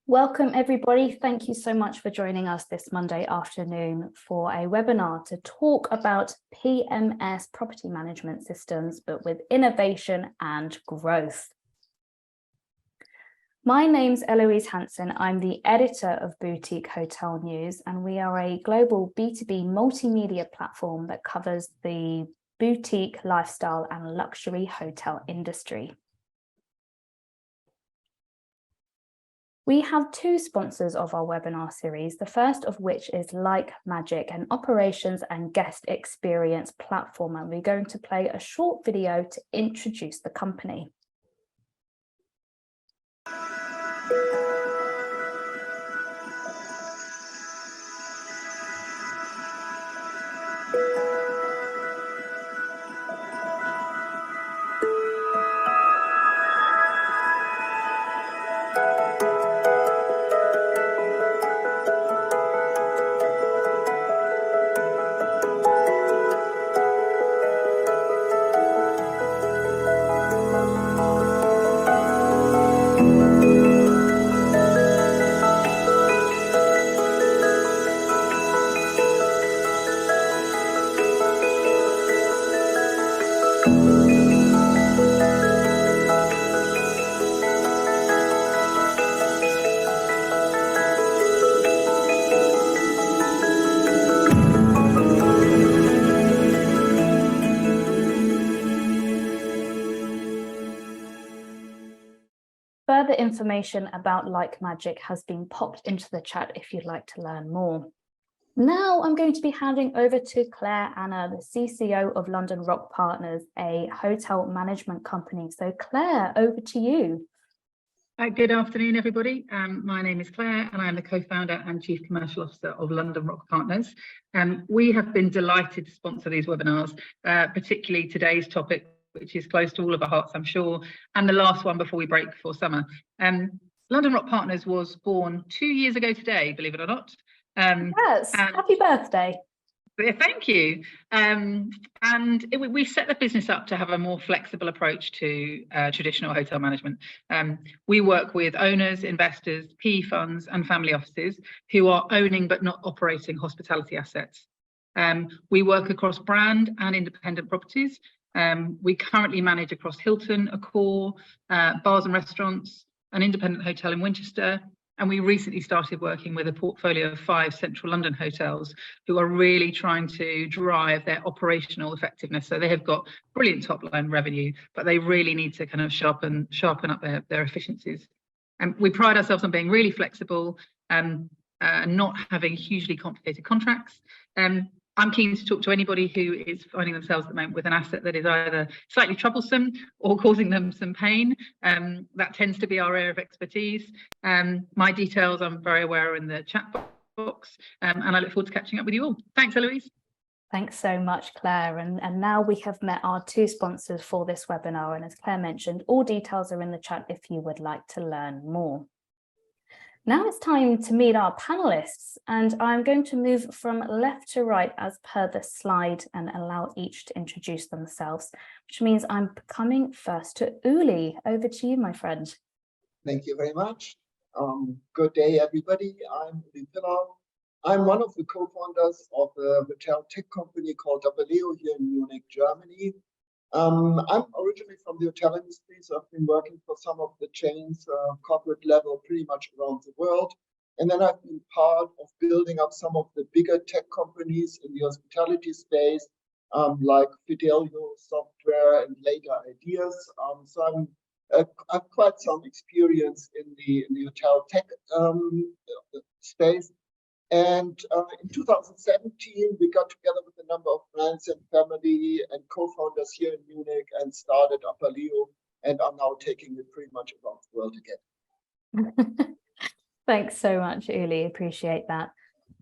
Welcome everybody. Thank you so much for joining us this Monday afternoon for a webinar to talk about PMS property management systems, but with innovation and growth. My name's Eloise Hanson. I'm the editor of Boutique Hotel News, and we are a global B2B multimedia platform that covers the boutique, lifestyle and luxury hotel industry. We have two sponsors of our webinar series, the first of which is Like Magic, an operations and guest experience platform, and we're going to play a short video to introduce the company. Further information about Like Magic has been popped into the chat if you'd like to learn more. Now I'm going to be handing over to Claire Anna, the CCO of London Rock Partners, a hotel management company. So Claire, over to you. Good afternoon, everybody. My name is Claire and I'm the co-founder and chief commercial officer of London Rock Partners. We have been delighted to sponsor these webinars, particularly today's topic, which is close to all of our hearts, I'm sure, and the last one before we break for summer. London Rock Partners was born 2 years ago today, believe it or not. Yes, happy birthday. Thank you. We set the business up to have a more flexible approach to traditional hotel management. We work with owners, investors, PE funds and family offices who are owning but not operating hospitality assets. We work across brand and independent properties. We currently manage across Hilton, Accor, bars and restaurants, an independent hotel in Winchester, and we recently started working with a portfolio of 5 central London hotels who are really trying to drive their operational effectiveness. So they have got brilliant top line revenue, but they really need to kind of sharpen up their efficiencies. And we pride ourselves on being really flexible and not having hugely complicated contracts. I'm keen to talk to anybody who is finding themselves at the moment with an asset that is either slightly troublesome or causing them some pain. That tends to be our area of expertise. My details, I'm very aware, are in the chat box, and I look forward to catching up with you all. Thanks, Eloise. Thanks so much, Claire. And now we have met our two sponsors for this webinar. And as Claire mentioned, all details are in the chat if you would like to learn more. Now it's time to meet our panelists, and I'm going to move from left to right as per the slide and allow each to introduce themselves, which means I'm coming first to Uli. Over to you, my friend. Thank you very much. Good day, everybody. I'm Ulrich Pillau. I'm one of the co-founders of a hotel tech company called Apaleo here in Munich, Germany. I'm originally from the hotel industry, so I've been working for some of the chains, corporate level, pretty much around the world. And then I've been part of building up some of the bigger tech companies in the hospitality space, like Fidelio Software and later Ideas. So I've quite some experience in the hotel tech space. And in 2017, we got together with a number of friends and family and co-founders here in Munich and started Apaleo, and are now taking it pretty much around the world again. Thanks so much, Uli. Appreciate that.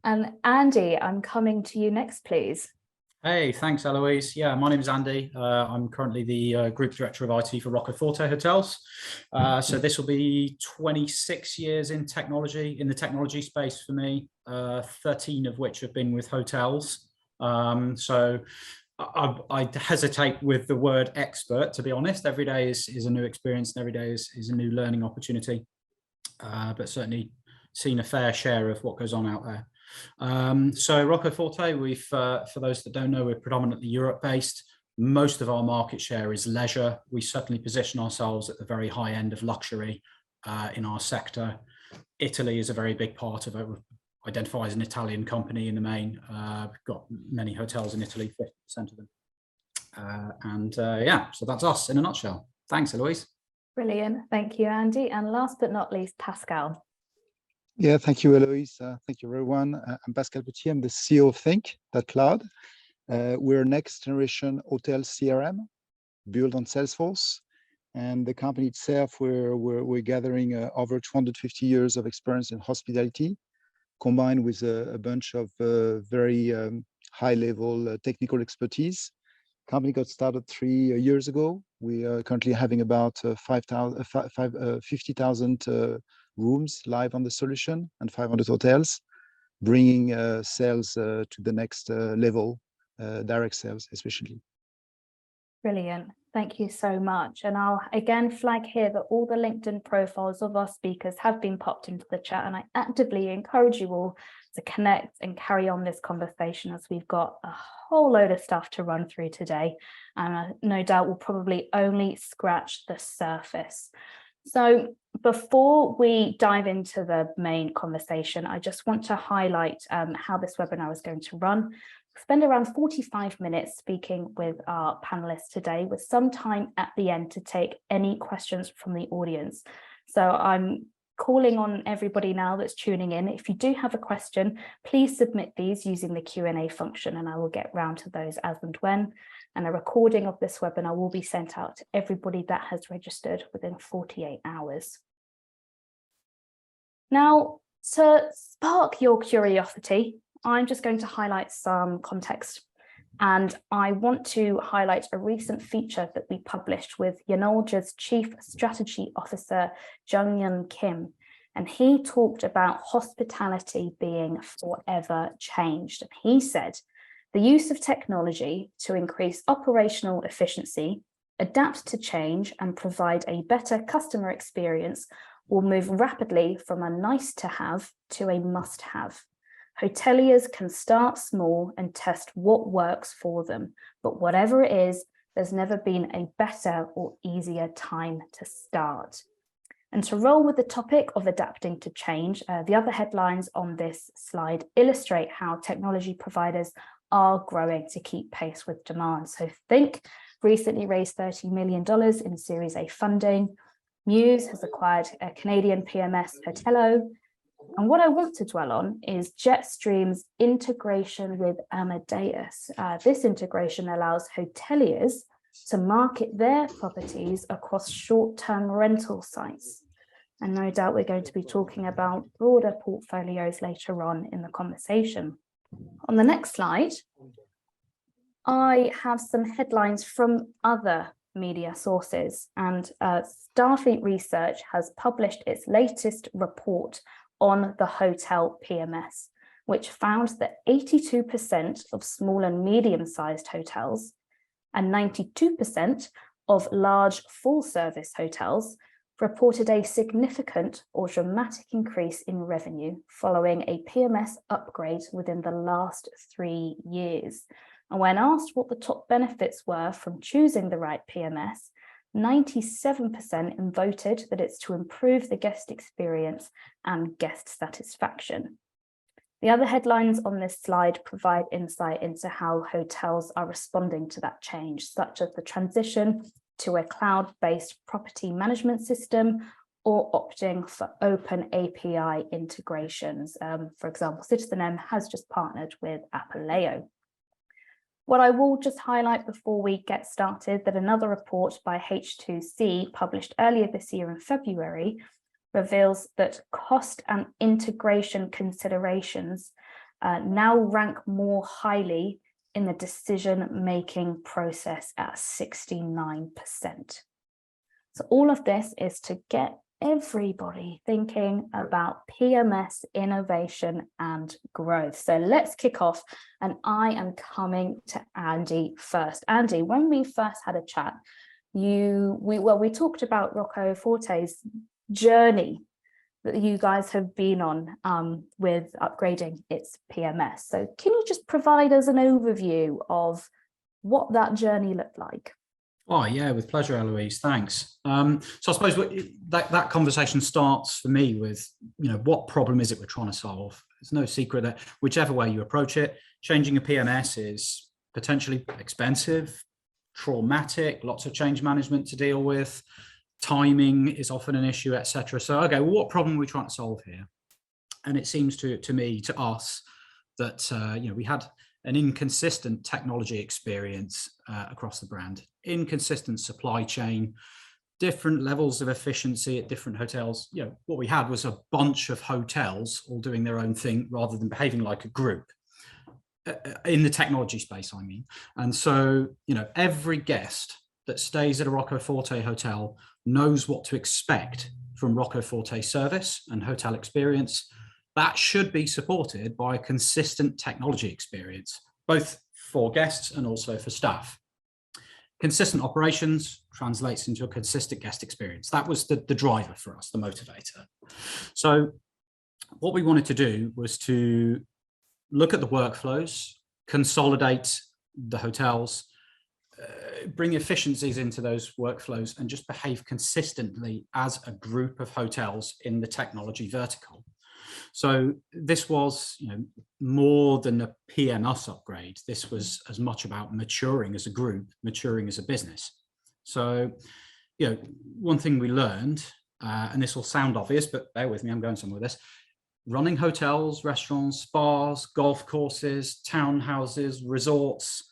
And Andy, I'm coming to you next, please. Hey, thanks, Eloise. Yeah, my name is Andy. I'm currently the Group Director of IT for Rocco Forte Hotels. So this will be 26 years in the technology space for me, 13 of which have been with hotels. So I hesitate with the word expert, to be honest. Every day is a new experience and every day is a new learning opportunity. but certainly seen a fair share of what goes on out there. So Rocco Forte, for those that don't know, we're predominantly Europe-based. Most of our market share is leisure. We certainly position ourselves at the very high end of luxury in our sector. Italy is a very big part of it. We identify as an Italian company in the main. We've got many hotels in Italy, 50% of them. Yeah, so that's us in a nutshell. Thanks, Eloise. Brilliant. Thank you, Andy. And last but not least, Pascal. Yeah, thank you, Eloise. Thank you, everyone. I'm Pascal Petit. I'm the CEO of Think.Cloud. We're a next generation hotel CRM built on Salesforce. And the company itself, we're gathering over 250 years of experience in hospitality, combined with a bunch of very high-level technical expertise. Company got started 3 years ago. We are currently having about 50,000 rooms live on the solution and 500 hotels, bringing sales to the next level, direct sales especially. Brilliant. Thank you so much. And I'll again flag here that all the LinkedIn profiles of our speakers have been popped into the chat, and I actively encourage you all to connect and carry on this conversation, as we've got a whole load of stuff to run through today, and no doubt we'll probably only scratch the surface. So before we dive into the main conversation, I just want to highlight how this webinar is going to run. We'll spend around 45 minutes speaking with our panelists today, with some time at the end to take any questions from the audience. So I'm calling on everybody now that's tuning in. If you do have a question, please submit these using the Q&A function, and I will get round to those as and when. And a recording of this webinar will be sent out to everybody that has registered within 48 hours. Now, to spark your curiosity, I'm just going to highlight some context. And I want to highlight a recent feature that we published with Yanolja's Chief Strategy Officer, Jung-Yun Kim. And he talked about hospitality being forever changed. And he said, the use of technology to increase operational efficiency, adapt to change, and provide a better customer experience will move rapidly from a nice to have to a must have. Hoteliers can start small and test what works for them, but whatever it is, there's never been a better or easier time to start. And to roll with the topic of adapting to change, the other headlines on this slide illustrate how technology providers are growing to keep pace with demand. So Think recently raised $30 million in Series A funding. Muse has acquired a Canadian PMS, Apaleo. And what I want to dwell on is Jetstream's integration with Amadeus. This integration allows hoteliers to market their properties across short-term rental sites. And no doubt we're going to be talking about broader portfolios later on in the conversation. On the next slide, I have some headlines from other media sources, and Starfleet Research has published its latest report on the hotel PMS, which found that 82% of small and medium-sized hotels and 92% of large full-service hotels reported a significant or dramatic increase in revenue following a PMS upgrade within the last 3 years. And when asked what the top benefits were from choosing the right PMS, 97% voted that it's to improve the guest experience and guest satisfaction. The other headlines on this slide provide insight into how hotels are responding to that change, such as the transition to a cloud-based property management system or opting for open API integrations. For example, citizenM has just partnered with Apaleo. What I will just highlight before we get started, that another report by H2C published earlier this year in February reveals that cost and integration considerations now rank more highly in the decision-making process at 69%. So all of this is to get everybody thinking about PMS innovation and growth. So let's kick off, and I am coming to Andy first. Andy, when we first had a chat, we talked about Rocco Forte's journey that you guys have been on with upgrading its PMS. So can you just provide us an overview of what that journey looked like? Oh yeah, with pleasure, Eloise. Thanks. So I suppose that conversation starts for me with, what problem is it we're trying to solve? It's no secret that whichever way you approach it, changing a PMS is potentially expensive, traumatic, lots of change management to deal with. Timing is often an issue, etc. So, okay, well, what problem are we trying to solve here? And it seems to us, that we had an inconsistent technology experience across the brand, inconsistent supply chain, different levels of efficiency at different hotels. What we had was a bunch of hotels all doing their own thing rather than behaving like a group in the technology space, I mean. And so, every guest that stays at a Rocco Forte hotel knows what to expect from Rocco Forte service and hotel experience. That should be supported by a consistent technology experience, both for guests and also for staff. Consistent operations translates into a consistent guest experience. That was the driver for us, the motivator. So what we wanted to do was to look at the workflows, consolidate the hotels, bring efficiencies into those workflows, and just behave consistently as a group of hotels in the technology vertical. So this was, more than a PMS upgrade. This was as much about maturing as a group, maturing as a business. So, one thing we learned, and this will sound obvious, but bear with me, I'm going somewhere with this. Running hotels, restaurants, spas, golf courses, townhouses, resorts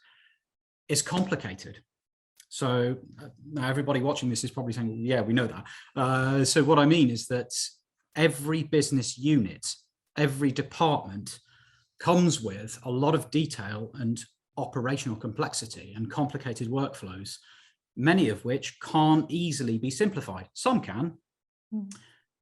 is complicated. So now everybody watching this is probably saying, well, yeah, we know that. So what I mean is that every business unit, every department comes with a lot of detail and operational complexity and complicated workflows, many of which can't easily be simplified. Some can.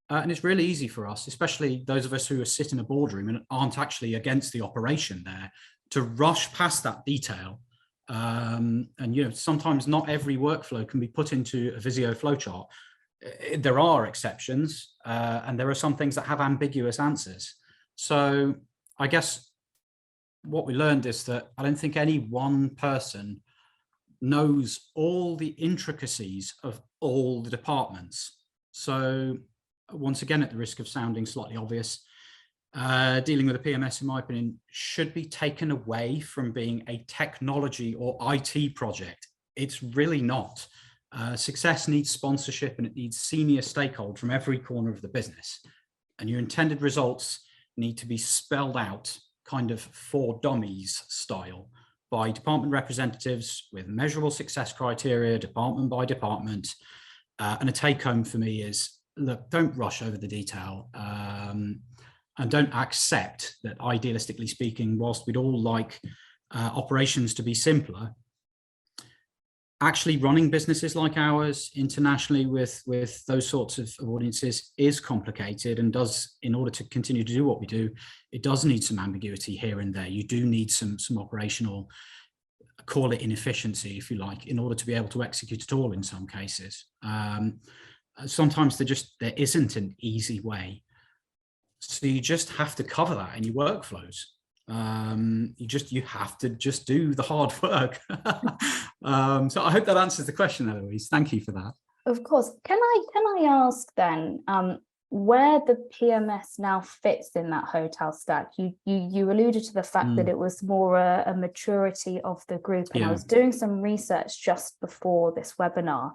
And it's really easy for us, especially those of us who sit in a boardroom and aren't actually against the operation there, to rush past that detail. And sometimes not every workflow can be put into a Visio flowchart. There are exceptions, and there are some things that have ambiguous answers. So I guess what we learned is that I don't think any one person knows all the intricacies of all the departments. So once again, at the risk of sounding slightly obvious, dealing with a PMS, in my opinion, should be taken away from being a technology or IT project. It's really not. Success needs sponsorship, and it needs senior stakeholders from every corner of the business. And your intended results need to be spelled out kind of for dummies style by department representatives with measurable success criteria, department by department. And a take home for me is, look, don't rush over the detail, and don't accept that, idealistically speaking, whilst we'd all like operations to be simpler, actually running businesses like ours internationally with those sorts of audiences is complicated, and does, in order to continue to do what we do, it does need some ambiguity here and there. You do need some operational, call it inefficiency if you like, in order to be able to execute it all in some cases. Sometimes there isn't an easy way. So you just have to cover that in your workflows. You have to just do the hard work. So I hope that answers the question, Eloise. Thank you for that. Of course. Can I ask then, where the PMS now fits in that hotel stack? You alluded to the fact that it was more a maturity of the group, and I was doing some research just before this webinar,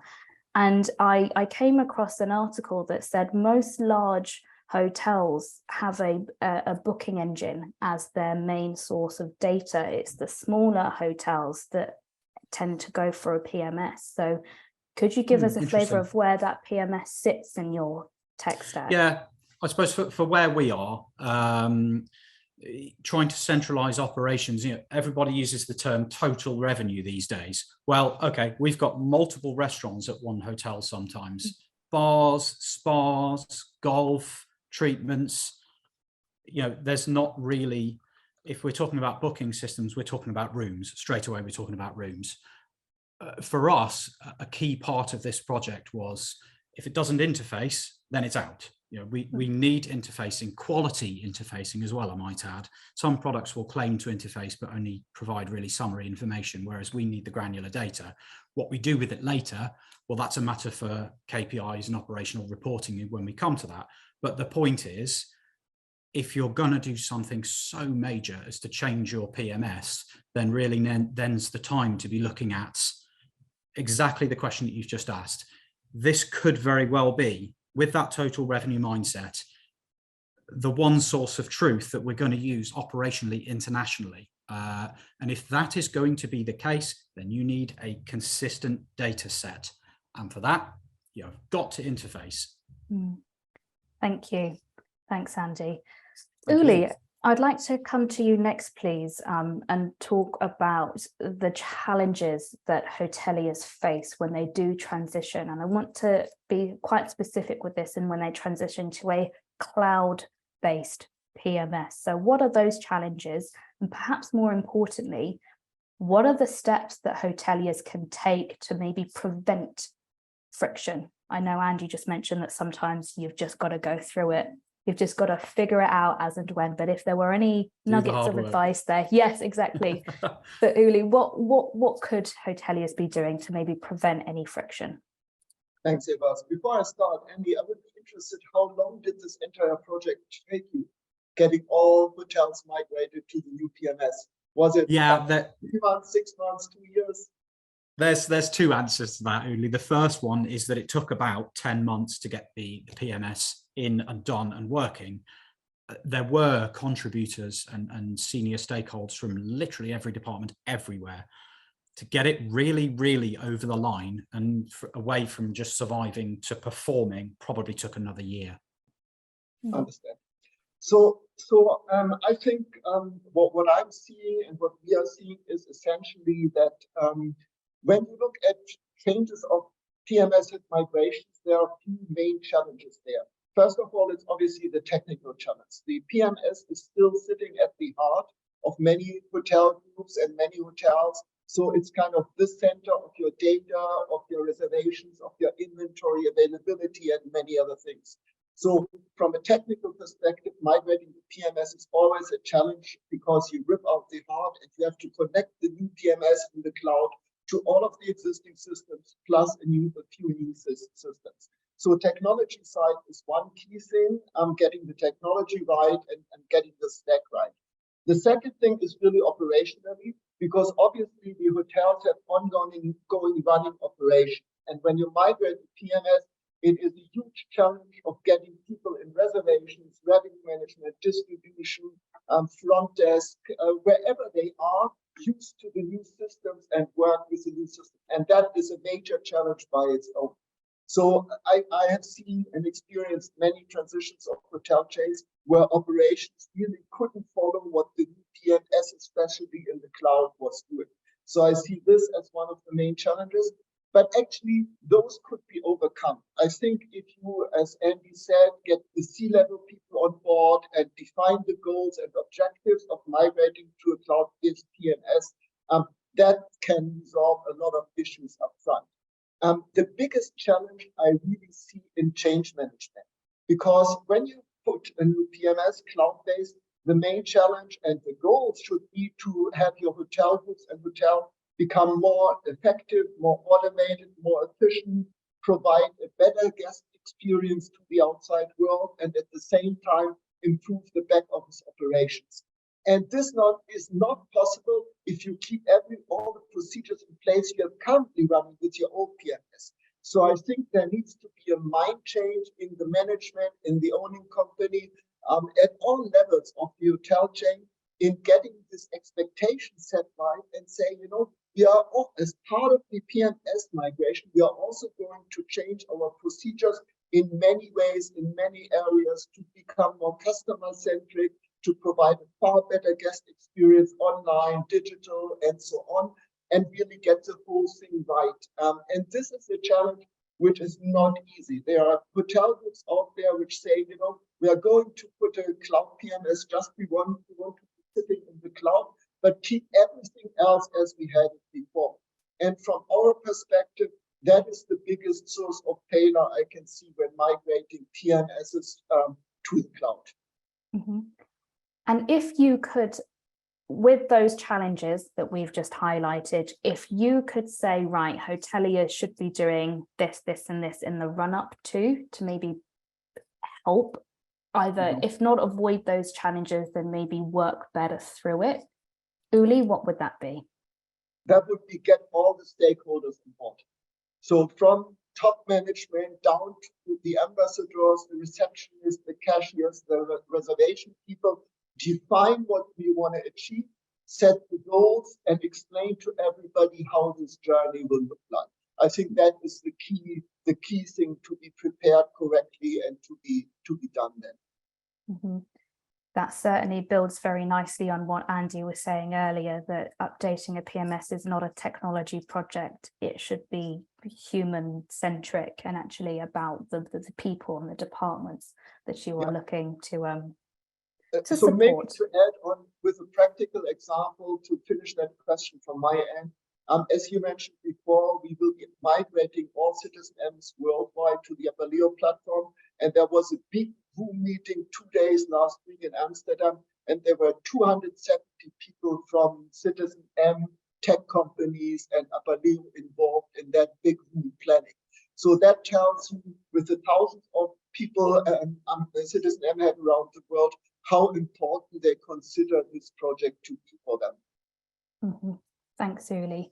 and I came across an article that said most large hotels have a booking engine as their main source of data. It's the smaller hotels that tend to go for a PMS. So could you give us a flavor of where that PMS sits in your tech stack? Yeah, I suppose for where we are, trying to centralize operations, everybody uses the term total revenue these days. Well, okay, we've got multiple restaurants at one hotel sometimes, bars, spas, golf, treatments. There's not really, if we're talking about booking systems, we're talking about rooms. Straight away, we're talking about rooms. For us, a key part of this project was, if it doesn't interface, then it's out. You know, we need interfacing, quality interfacing as well, I might add. Some products will claim to interface, but only provide really summary information, whereas we need the granular data. What we do with it later, well, that's a matter for KPIs and operational reporting when we come to that. But the point is, if you're going to do something so major as to change your PMS, then really then's the time to be looking at exactly the question that you've just asked. This could very well be, with that total revenue mindset, the one source of truth that we're going to use operationally internationally. And if that is going to be the case, then you need a consistent data set. And for that, you've got to interface. Thank you. Thanks, Andy. Thank Uli, you. I'd like to come to you next, please, and talk about the challenges that hoteliers face when they do transition. And I want to be quite specific with this, and when they transition to a cloud-based PMS. So what are those challenges? And perhaps more importantly, what are the steps that hoteliers can take to maybe prevent friction? I know Andy just mentioned that sometimes you've just got to go through it. You've just got to figure it out as and when. But if there were any nuggets of advice there, yes, exactly. But Uli, what could hoteliers be doing to maybe prevent any friction? Thanks, Eloise. Before I start, Andy, I would be interested, how long did this entire project take you, getting all hotels migrated to the new PMS? Was it 3 months, 6 months, 2 years? There's two answers to that, Uli. The first one is that it took about 10 months to get the PMS in and done and working. There were contributors and senior stakeholders from literally every department everywhere to get it really, really over the line and away from just surviving to performing. Probably took another year. Understand. So I think what I'm seeing and what we are seeing is essentially that when you look at changes of PMS and migrations, there are a few main challenges there. First of all, it's obviously the technical challenge. The PMS is still sitting at the heart of many hotel groups and many hotels. So it's kind of the center of your data, of your reservations, of your inventory availability, and many other things. So from a technical perspective, migrating the PMS is always a challenge because you rip out the heart and you have to connect the new PMS in the cloud to all of the existing systems, plus a few new systems. So technology side is one key thing, getting the technology right and getting the stack right. The second thing is really operationally, because obviously the hotels have ongoing running operation. And when you migrate to PMS, it is a huge challenge of getting people in reservations, revenue management, distribution, front desk, wherever they are, used to the new systems and work with the new system. And that is a major challenge by its own. So I have seen and experienced many transitions of hotel chains where operations really couldn't follow what the new PMS, especially in the cloud, was doing. So I see this as one of the main challenges, but actually those could be overcome. I think if you, as Andy said, get the C-level people on board and define the goals and objectives of migrating to a cloud-based PMS, that can resolve a lot of issues up front. The biggest challenge I really see in change management, because when you put a new PMS cloud-based, the main challenge and the goal should be to have your hotel groups and hotel become more effective, more automated, more efficient, provide a better guest experience to the outside world, and at the same time improve the back office operations. And this is not possible if you keep all the procedures in place you are currently running with your old PMS. So I think there needs to be a mind change in the management, in the owning company, at all levels of the hotel chain, in getting this expectation set right and say, we are all, as part of the PMS migration, we are also going to change our procedures in many ways, in many areas, to become more customer-centric, to provide a far better guest experience online, digital, and so on, and really get the whole thing right. And this is a challenge which is not easy. There are hotel groups out there which say, we are going to put a cloud PMS, just we want to be sitting in the cloud, but keep everything else as we had it before. And from our perspective, that is the biggest source of failure I can see when migrating PMSs to the cloud. Mm-hmm. And if you could, with those challenges that we've just highlighted, if you could say, right, hoteliers should be doing this, this, and this in the run-up to maybe help either, if not avoid those challenges, then maybe work better through it. Uli, what would that be? That would be get all the stakeholders involved. So from top management down to the ambassadors, the receptionists, the cashiers, the reservation people, define what we want to achieve, set the goals, and explain to everybody how this journey will look like. I think that is the key thing to be prepared correctly and to be done then. Mm-hmm. That certainly builds very nicely on what Andy was saying earlier, that updating a PMS is not a technology project. It should be human-centric and actually about the people and the departments that you are looking to so support. Maybe to add on with a practical example to finish that question from my end, as you mentioned before, we will be migrating all citizens worldwide to the Apaleo platform, and there was a big Zoom meeting 2 days last week in Amsterdam, and there were 270 people from Citizen M, tech companies, and Apaleo involved in that big Zoom planning. So that tells you, with the thousands of people Citizen M had around the world, how important they consider this project to be for them. Mm-hmm. Thanks, Uli.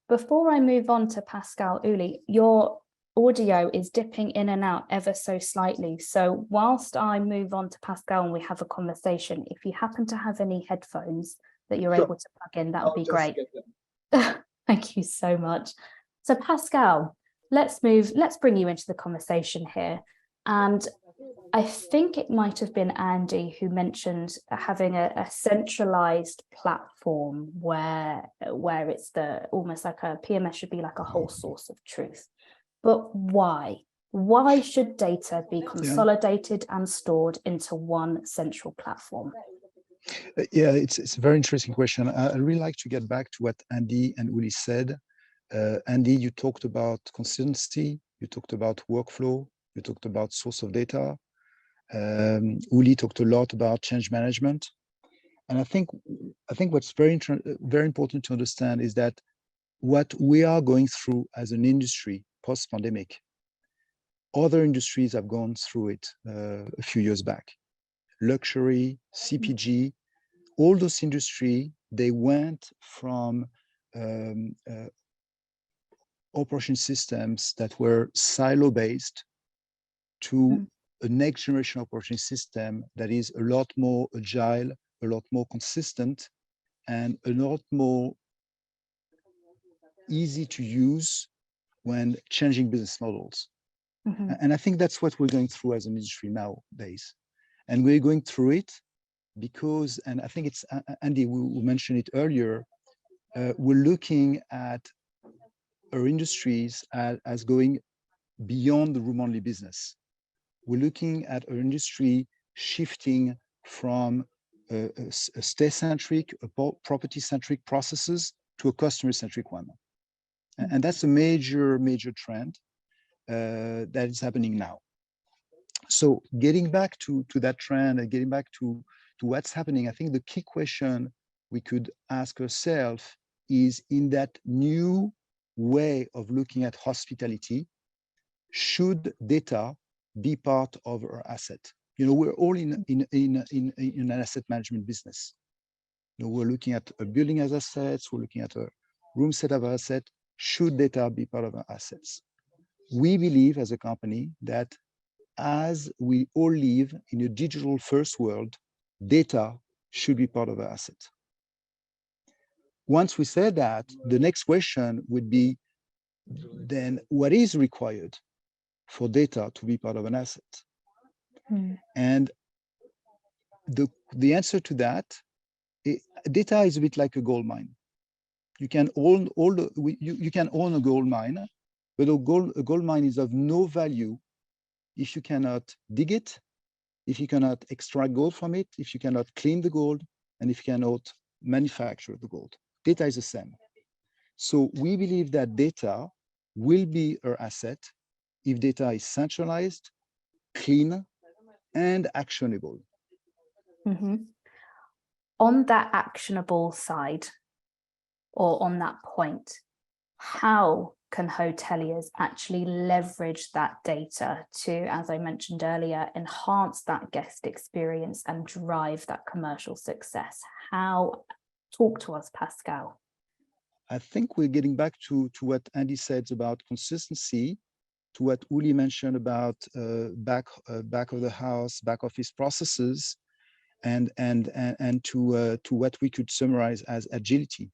Before I move on to Pascal, Uli, your audio is dipping in and out ever so slightly. So whilst I move on to Pascal and we have a conversation, if you happen to have any headphones that you're able to plug in, that would be great. Thank you so much. So Pascal, let's bring you into the conversation here. And I think it might have been Andy who mentioned having a centralized platform where it's almost like a PMS should be like a whole source of truth. But why? Why should data be consolidated and stored into one central platform? Yeah, it's a very interesting question. I'd really like to get back to what Andy and Uli said. Andy, you talked about consistency, you talked about workflow, you talked about source of data. Uli talked a lot about change management. And I think what's very important to understand is that what we are going through as an industry post-pandemic, other industries have gone through it a few years back. Luxury, CPG, all those industries, they went from operation systems that were silo-based to a next generation operating system that is a lot more agile, a lot more consistent, and a lot more easy to use when changing business models. Mm-hmm. And I think that's what we're going through as an industry nowadays. And we're going through it because, and I think it's Andy who mentioned it earlier, we're looking at our industries as going beyond the room-only business. We're looking at our industry shifting from a stay-centric, property-centric processes to a customer-centric one. And that's a major trend that is happening now. So getting back to that trend and getting back to what's happening, I think the key question we could ask ourselves is, in that new way of looking at hospitality, should data be part of our asset? You know, we're all in an asset management business. You know, we're looking at a building as assets, we're looking at a room set of asset. Should data be part of our assets? We believe as a company that as we all live in a digital first world, data should be part of our asset. Once we said that, the next question would be, then what is required for data to be part of an asset? And the answer to that, data is a bit like a gold mine. You can own you can own a gold mine, but a gold mine is of no value if you cannot dig it, if you cannot extract gold from it, if you cannot clean the gold, and if you cannot manufacture the gold. Data is the same. So we believe that data will be our asset if data is centralized, clean, and actionable. Mm-hmm. On that actionable side, or on that point, how can hoteliers actually leverage that data to, as I mentioned earlier, enhance that guest experience and drive that commercial success? How? Talk to us, Pascal. I think we're getting back to what Andy said about consistency, to what Uli mentioned about back of the house, back office processes, and to what we could summarize as agility.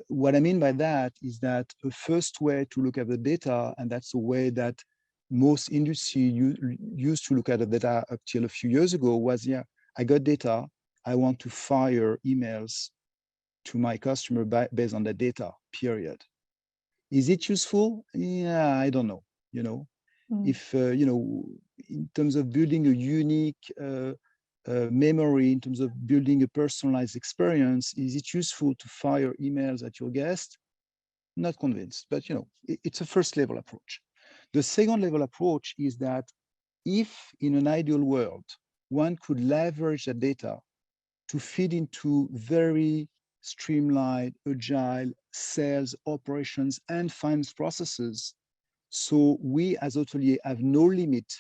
What I mean by that is that the first way to look at the data, and that's the way that most industry used to look at the data up till a few years ago, was, yeah, I got data, I want to fire emails to my customer based on the data, period. Is it useful? Yeah, I don't know, you know. If, you know, in terms of building a unique memory, in terms of building a personalized experience, is it useful to fire emails at your guest? Not convinced, but you know, it's a first level approach. The second level approach is that if in an ideal world, one could leverage that data to feed into very streamlined, agile sales, operations, and finance processes, so we as hotelier have no limit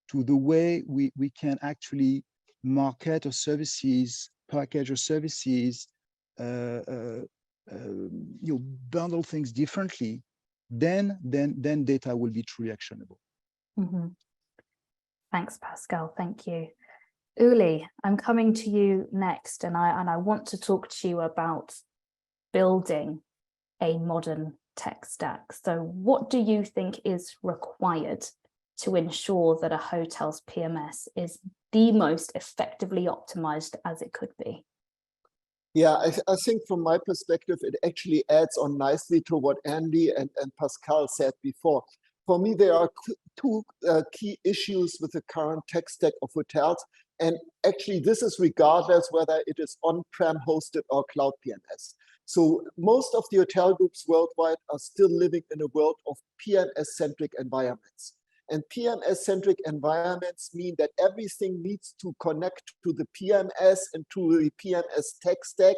to the way we can actually market our services, package our services, you know, bundle things differently, then data will be truly actionable. Mm-hmm. Thanks, Pascal. Thank you. Uli, I'm coming to you next, and I want to talk to you about building a modern tech stack. So what do you think is required to ensure that a hotel's PMS is the most effectively optimized as it could be? Yeah, I think from my perspective, it actually adds on nicely to what Andy and Pascal said before. For me, there are two key issues with the current tech stack of hotels. And actually, this is regardless whether it is on-prem hosted or cloud PMS. So most of the hotel groups worldwide are still living in a world of PMS-centric environments. And PMS-centric environments mean that everything needs to connect to the PMS and to the PMS tech stack.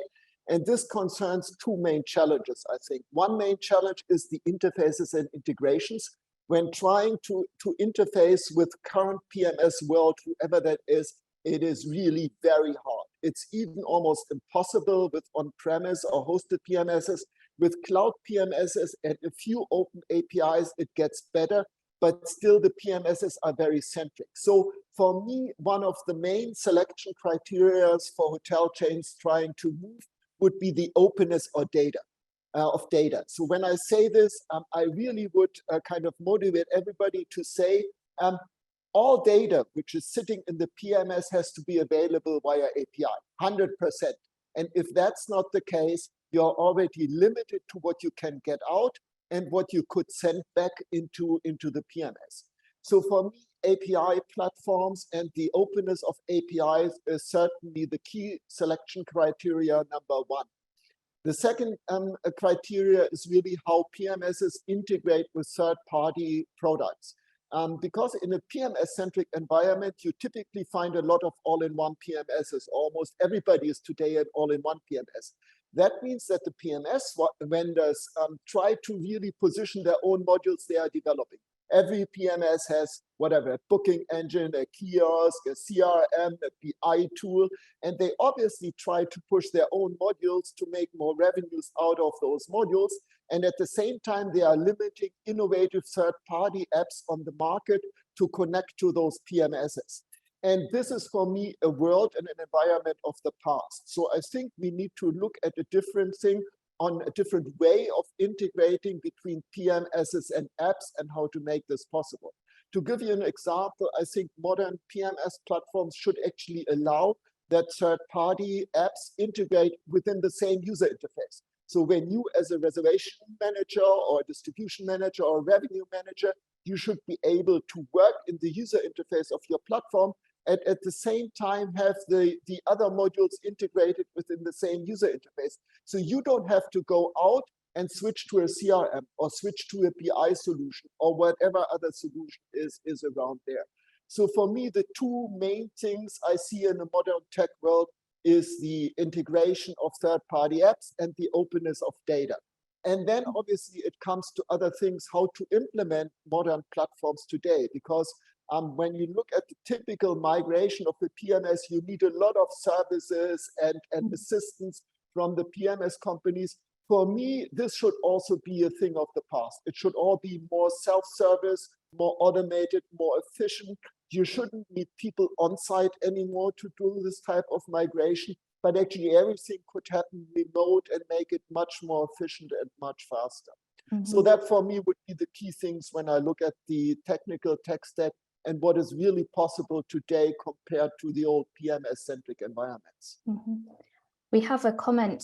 And this concerns two main challenges, I think. One main challenge is the interfaces and integrations. When trying to interface with current PMS world, whoever that is, it is really very hard. It's even almost impossible with on-premise or hosted PMSs. With cloud PMSs and a few open APIs, it gets better, but still the PMSs are very centric. So for me, one of the main selection criteria for hotel chains trying to move would be the openness of data. So when I say this, I really would kind of motivate everybody to say, all data which is sitting in the PMS has to be available via API, 100%. And if that's not the case, you're already limited to what you can get out and what you could send back into the PMS. So for me, API platforms and the openness of APIs is certainly the key selection criteria number one. The second criteria is really how PMSs integrate with third-party products. Because in a PMS-centric environment, you typically find a lot of all-in-one PMSs. Almost everybody is today an all-in-one PMS. That means that the PMS vendors try to really position their own modules they are developing. Every PMS has whatever, a booking engine, a kiosk, a CRM, a BI tool, and they obviously try to push their own modules to make more revenues out of those modules. And at the same time, they are limiting innovative third-party apps on the market to connect to those PMSs. And this is, for me, a world and an environment of the past. So I think we need to look at a different thing, on a different way of integrating between PMSs and apps and how to make this possible. To give you an example, I think modern PMS platforms should actually allow that third-party apps integrate within the same user interface. So when you, as a reservation manager or a distribution manager or a revenue manager, you should be able to work in the user interface of your platform and at the same time have the other modules integrated within the same user interface. So you don't have to go out and switch to a CRM or switch to a BI solution or whatever other solution is around there. So for me, the two main things I see in the modern tech world is the integration of third-party apps and the openness of data. And then obviously it comes to other things, how to implement modern platforms today, because when you look at the typical migration of the PMS, you need a lot of services and assistance from the PMS companies. For me, this should also be a thing of the past. It should all be more self-service, more automated, more efficient. You shouldn't need people on site anymore to do this type of migration, but actually everything could happen remote and make it much more efficient and much faster. So that for me would be the key things when I look at the technical tech stack and what is really possible today compared to the old PMS-centric environments. We have a comment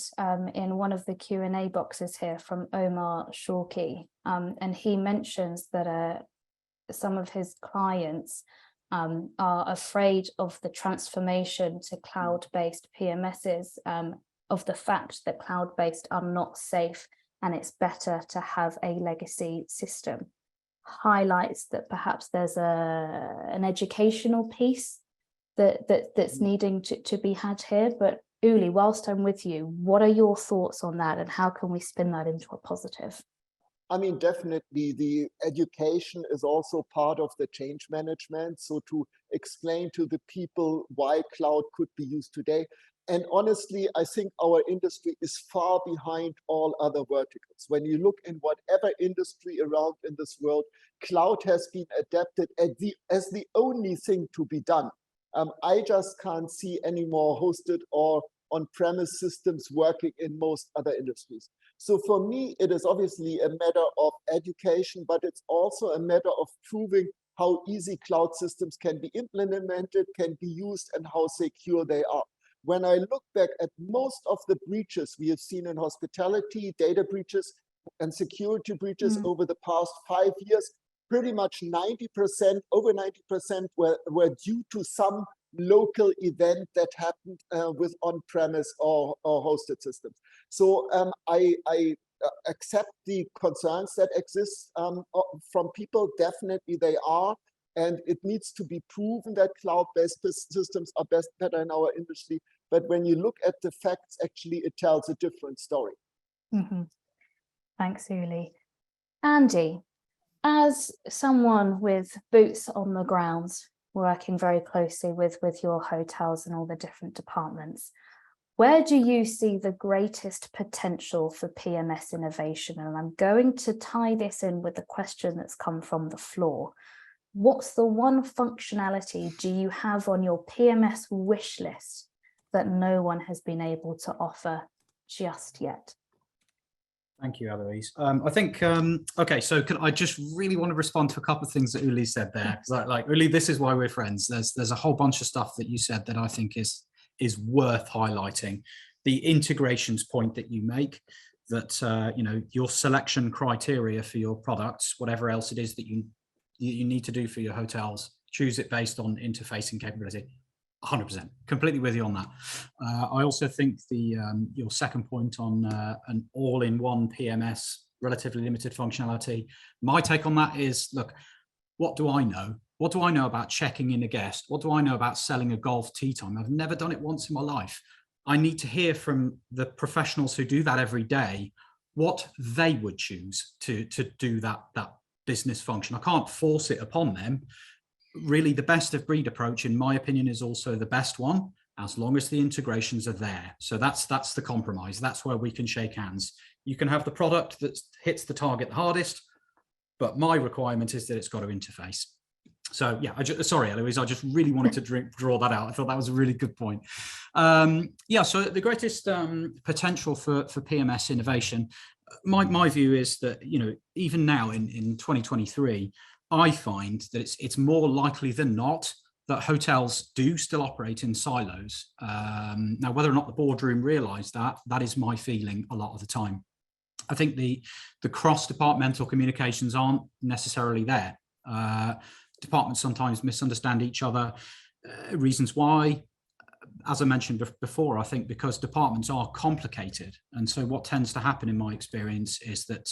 in one of the Q&A boxes here from Omar Shorky, and he mentions that some of his clients are afraid of the transformation to cloud-based PMSs, of the fact that cloud-based are not safe and it's better to have a legacy system. Highlights that perhaps there's an educational piece that's needing to be had here. But Uli, whilst I'm with you, what are your thoughts on that and how can we spin that into a positive? I mean, definitely the education is also part of the change management. So to explain to the people why cloud could be used today. And honestly, I think our industry is far behind all other verticals. When you look in whatever industry around in this world, cloud has been adapted as the only thing to be done. I just can't see any more hosted or on-premise systems working in most other industries. So for me, it is obviously a matter of education, but it's also a matter of proving how easy cloud systems can be implemented, can be used, and how secure they are. When I look back at most of the breaches we have seen in hospitality, data breaches and security breaches over the past 5 years, pretty much 90%, over 90% were due to some local event that happened with on-premise or hosted systems. So I accept the concerns that exist from people. Definitely they are. And it needs to be proven that cloud-based systems are better in our industry. But when you look at the facts, actually, it tells a different story. Thanks, Uli. Andy, as someone with boots on the ground, working very closely with your hotels and all the different departments, where do you see the greatest potential for PMS innovation? And I'm going to tie this in with the question that's come from the floor. What's the one functionality do you have on your PMS wish list that no one has been able to offer just yet? Thank you, Eloise. I think, okay, so I just really want to respond to a couple of things that Uli said there. Because like Uli, this is why we're friends. There's a whole bunch of stuff that you said that I think is worth highlighting. The integrations point that you make, that you know, your selection criteria for your products, whatever else it is that you need to do for your hotels, choose it based on interfacing capability. 100%, completely with you on that. I also think your second point on an all-in-one PMS, relatively limited functionality. My take on that is, look, what do I know? What do I know about checking in a guest? What do I know about selling a golf tee time? I've never done it once in my life. I need to hear from the professionals who do that every day, what they would choose to do that business function. I can't force it upon them. Really, the best of breed approach, in my opinion, is also the best one, as long as the integrations are there. So that's the compromise. That's where we can shake hands. You can have the product that hits the target the hardest, but my requirement is that it's got to interface. So yeah, sorry, Eloise, I just really wanted to draw that out. I thought that was a really good point. Yeah, so the greatest potential for PMS innovation, my view is that, you know, even now in 2023, I find that it's more likely than not that hotels do still operate in silos. Now, whether or not the boardroom realise that is my feeling a lot of the time. I think the cross-departmental communications aren't necessarily there. Departments sometimes misunderstand each other, reasons why. as I mentioned before, I think because departments are complicated, and so what tends to happen in my experience is that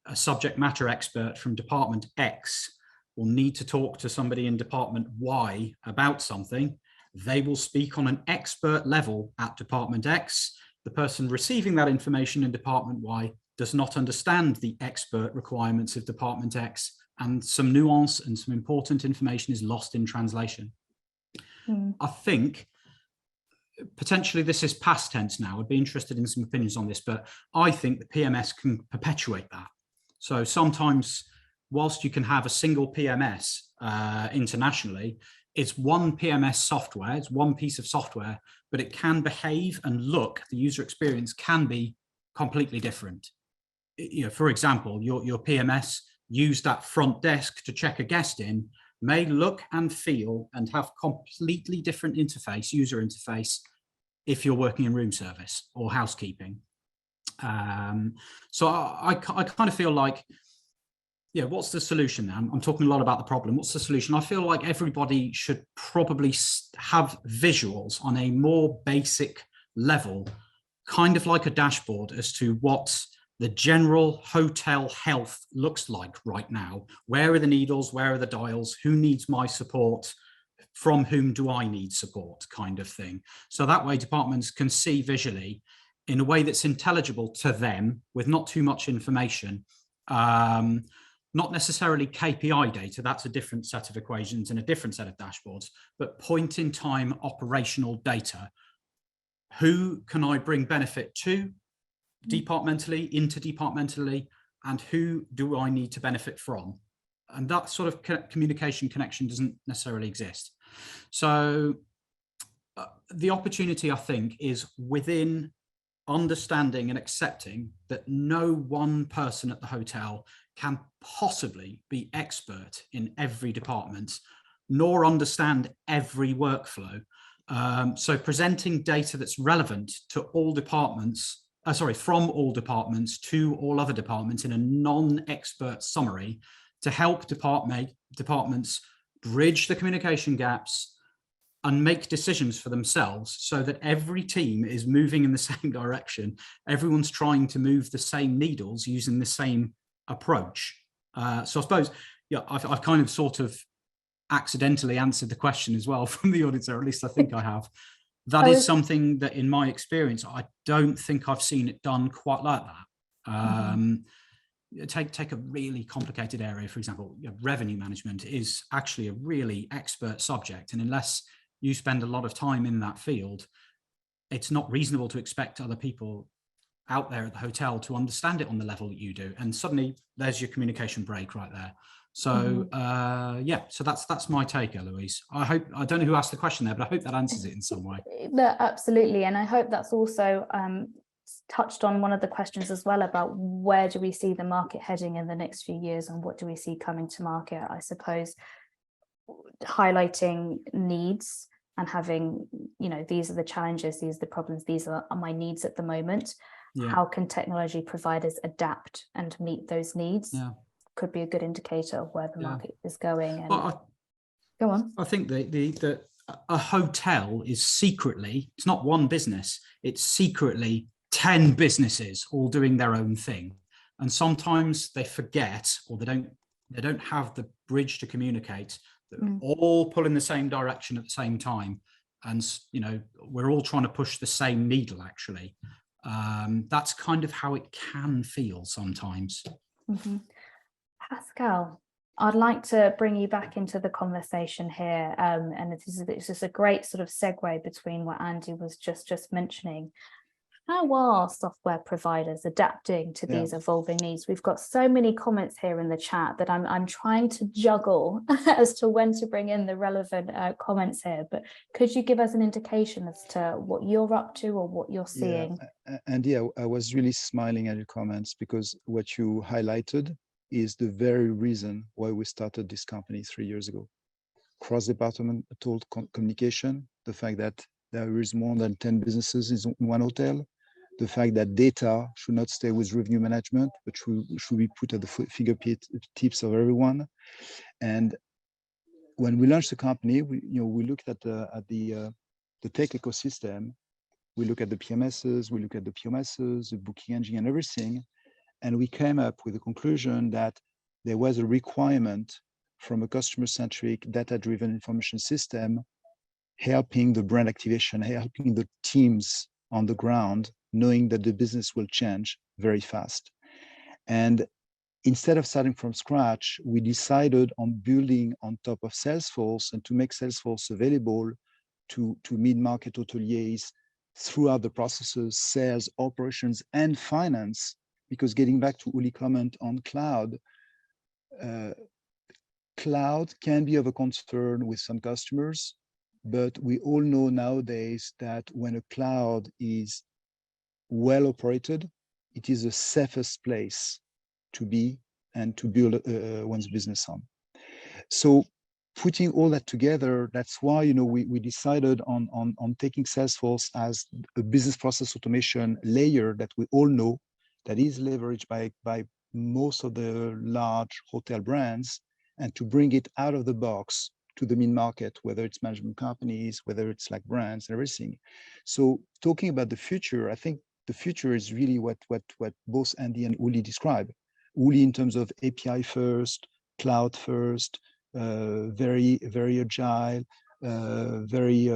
a subject matter expert from department X will need to talk to somebody in department Y about something. They will speak on an expert level at department X. The person receiving that information in department Y does not understand the expert requirements of department X, and some nuance and some important information is lost in translation. I think potentially this is past tense now. I'd be interested in some opinions on this, but I think the PMS can perpetuate that. So sometimes, whilst you can have a single PMS internationally, it's one PMS software, it's one piece of software, but it can behave and look, the user experience can be completely different. You know, for example, your PMS used at front desk to check a guest in may look and feel and have completely different interface, user interface, if you're working in room service or housekeeping. So I kind of feel like, yeah, what's the solution now? I'm talking a lot about the problem. What's the solution? I feel like everybody should probably have visuals on a more basic level, kind of like a dashboard as to what the general hotel health looks like right now. Where are the needles? Where are the dials? Who needs my support? From whom do I need support, kind of thing. So that way departments can see visually in a way that's intelligible to them with not too much information. Not necessarily KPI data, that's a different set of equations and a different set of dashboards, but point in time operational data. Who can I bring benefit to departmentally, interdepartmentally, and who do I need to benefit from? And that sort of communication connection doesn't necessarily exist. So the opportunity, I think, is within understanding and accepting that no one person at the hotel can possibly be expert in every department, nor understand every workflow. So presenting data that's relevant to all departments, from all departments to all other departments in a non-expert summary to help departments bridge the communication gaps and make decisions for themselves so that every team is moving in the same direction. Everyone's trying to move the same needles using the same approach. So I suppose, yeah, I've kind of sort of accidentally answered the question as well from the audience, or at least I think I have. That is something that in my experience, I don't think I've seen it done quite like that. Take a really complicated area, for example, revenue management is actually a really expert subject. And unless you spend a lot of time in that field, it's not reasonable to expect other people out there at the hotel to understand it on the level that you do. And suddenly there's your communication break right there. So yeah, so that's my take, Eloise. I don't know who asked the question there, but I hope that answers it in some way. Absolutely. And I hope that's also touched on one of the questions as well about where do we see the market heading in the next few years and what do we see coming to market. I suppose highlighting needs and having, these are the challenges, these are the problems, these are my needs at the moment. Yeah. How can technology providers adapt and meet those needs? Yeah. Could be a good indicator of where the market is going. And go on. I think the a hotel is secretly, it's not one business, it's secretly 10 businesses all doing their own thing. And sometimes they forget, or they don't have the bridge to communicate, that all pull in the same direction at the same time. And, we're all trying to push the same needle, actually. That's kind of how it can feel sometimes. Mm-hmm. Pascal, I'd like to bring you back into the conversation here. And it's just a great sort of segue between what Andy was just mentioning. How are software providers adapting to these evolving needs? We've got so many comments here in the chat that I'm trying to juggle as to when to bring in the relevant comments here. But could you give us an indication as to what you're up to or what you're seeing? And yeah, I was really smiling at your comments because what you highlighted is the very reason why we started this company 3 years ago. Cross-departmental communication, the fact that there is more than 10 businesses in one hotel, the fact that data should not stay with revenue management, but should be put at the fingertips of everyone. And when we launched the company, we looked at the the tech ecosystem, we look at the PMSs, we look at the PMSs, the booking engine and everything, and we came up with the conclusion that there was a requirement from a customer-centric, data-driven information system helping the brand activation, helping the teams on the ground, knowing that the business will change very fast. And instead of starting from scratch, we decided on building on top of Salesforce and to make Salesforce available to mid-market hoteliers throughout the processes, sales, operations, and finance. Because getting back to Uli's comment on cloud, cloud can be of a concern with some customers, but we all know nowadays that when a cloud is well operated, it is the safest place to be and to build one's business on. So putting all that together, that's why we decided on taking Salesforce as a business process automation layer that we all know that is leveraged by most of the large hotel brands, and to bring it out of the box to the mid-market, whether it's management companies, whether it's like brands and everything. So talking about the future, I think the future is really what both Andy and Uli describe. Uli in terms of API first, cloud first, very, very agile, very,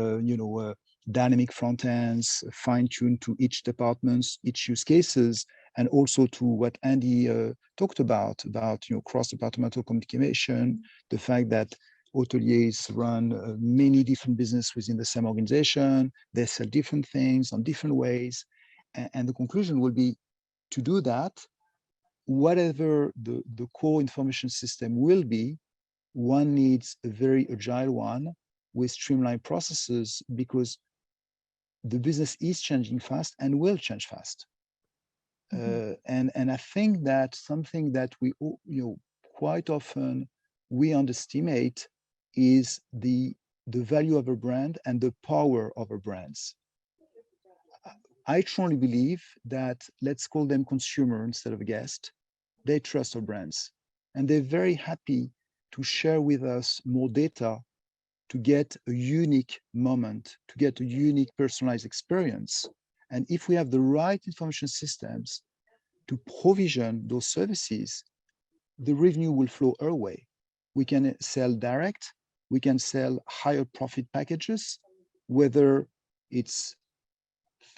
dynamic front ends, fine-tuned to each departments, each use cases, and also to what Andy talked about cross-departmental communication, the fact that hoteliers run many different businesses within the same organization, they sell different things on different ways, and the conclusion will be to do that, whatever the core information system will be, one needs a very agile one with streamlined processes, because the business is changing fast and will change fast. And I think that something that we quite often we underestimate is the value of a brand and the power of our brands. I truly believe that, let's call them consumer instead of a guest, they trust our brands, and they're very happy to share with us more data to get a unique moment, to get a unique personalized experience. And if we have the right information systems to provision those services, the revenue will flow our way. We can sell direct, we can sell higher profit packages, whether it's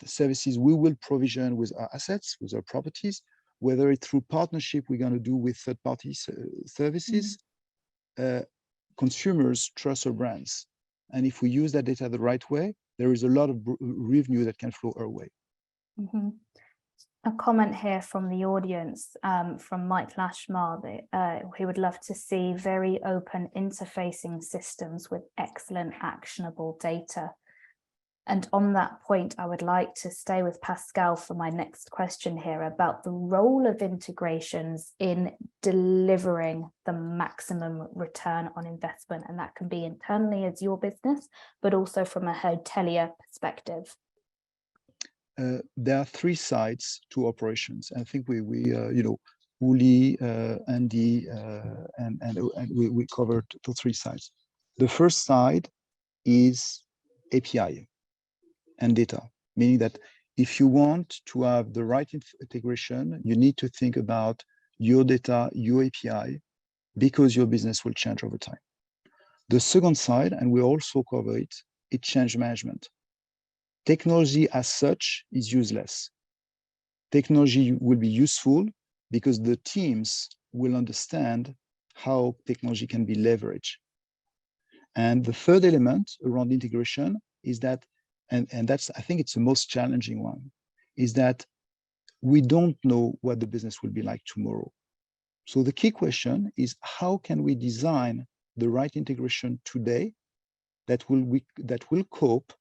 services we will provision with our assets, with our properties, whether it's through partnership we're going to do with third-party services. Consumers trust our brands. And if we use that data the right way, there is a lot of revenue that can flow our way. A comment here from the audience, from Mike Lashmar, who would love to see very open interfacing systems with excellent actionable data. And on that point, I would like to stay with Pascal for my next question here about the role of integrations in delivering the maximum return on investment. And that can be internally as your business, but also from a hotelier perspective. There are three sides to operations. I think we Uli, Andy, and we covered the three sides. The first side is API and data, meaning that if you want to have the right integration, you need to think about your data, your API, because your business will change over time. The second side, and we also cover it, is change management. Technology as such is useless. Technology will be useful because the teams will understand how technology can be leveraged. And the third element around integration is that, and that's, I think it's the most challenging one, is that we don't know what the business will be like tomorrow. So the key question is, how can we design the right integration today that will cope